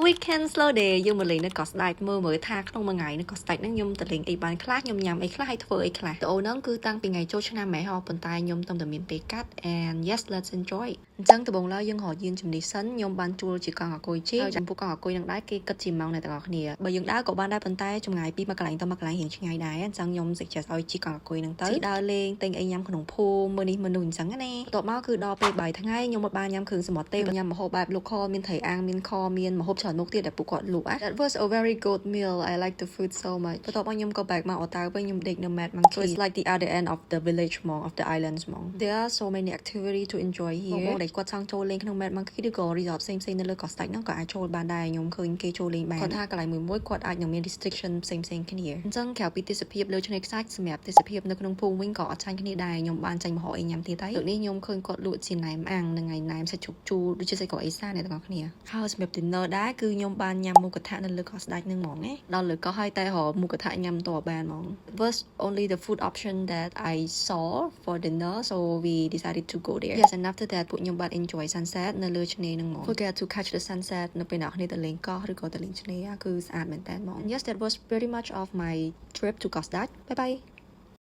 weekend slow day យើងមកលេងនៅកោះស្ដេចមើលមើលថាក្នុងមួយថ្ងៃនៅកោះស្ដេចហ្នឹងខ្ញុំទៅលេងអីបានខ្លះខ្ញុំញ៉ាំអីខ្លះហើយធ្វើអីខ្លះតើអូនហ្នឹងគឺតាំងពីថ្ងៃចូលឆ្នាំម៉ែហោប៉ុន្តែខ្ញុំតំតែមានពេលកាត់ and yes let's enjoy អញ្ចឹងដំបូងឡើយយើងរកយានជំនិះសិនខ្ញុំបានជួលជាកង់អគុយជិះហើយចំពោះកង់អគុយនឹងដែរគេគិតជាម៉ោងអ្នកទាំងអស់គ្នាបើយើងដើរក៏បានដែរប៉ុន្តែចម្ងាយពីមួយកន្លែងទៅមួយកន្លែងរៀងឆ្ងាយដែរអញ្ចឹងខ្ញុំ suggest ឲ្យជិះកង់អគុយហ្នឹងទៅដើរលេងទិញអីញ៉ាំក្នុងភូមិមើលនេះមើលនោះអញ្ចឹងណាបន្ទាប់មកគឺដល់ពេលបាយថ្ងៃខ្ញុំមកបានញ៉ាំគ្រឿងសមុទ្រទេញ៉ាំម្ហូបបែប local មានត្រីអាំងមានខមានម្ហូបច្រើនមុខទៀតដែលពួកគាត់លក់ That was a very good meal I like the food so much បន្ទាប់មកខ្ញុំក៏ back មកអតៅវិញខ្ញុំដេកនៅ Mad Monkey it's like the other end of the village ហ្មង of the islands ហ្មង There are so many activity to enjoy here បងដែលគាត់ចង់ចូលលេងក្នុង Mad Monkey ឬក៏ resort ផ្សេងៗនៅលើកោះស្ដេចហ្នឹងក៏អាចចូលបានដែរខ្ញុំឃើញគេចូលលេងបានគាត់ថាកន្លែងមួយគាត់អាចនឹងមាន restriction ផ្សេងៗគ្នាអញ្ចឹងក្រៅពីទេសភាពលើឆ្នេរខ្សាច់សម្រាប់ទេសភាពនៅក្នុងភូមិវិញក៏អត់ចាញ់គ្នាដែរខ្ញុំបានចាញ់ម្ហូបអីញ៉ាំទៀតហើយដូចនេះខ្ញុំឃើញគាត់លក់ជាណែមអាំងនិងណែមសាច់ជ្រូកជូរដូចជាសាច់ក្រកអេសាអ្នកទាំងអស់គ្នាហើយសម្រាប់ dinner ដែរគឺខ្ញុំបានញ៉ាំមុខកថានៅលើកោះស្ដេចហ្នឹងហ្មងណាដល់លើកោះហើយតែរកមុខកថាញ៉ាំតបបានហ្មង was only the food option that I saw for dinner so we decided to go there yes and after that ពួកខ្ញុំបាន enjoy sunset នៅលើឆ្នេរហ្នឹងហ្មង forget to catch the sunset នៅពេលអ្នកគ្នាទៅលេងកោះឬក៏ទៅលេងឆ្នេរគឺស្អាតមែនតើហ្មង yes that was pretty much of my trip to កោះស្ដេច bye bye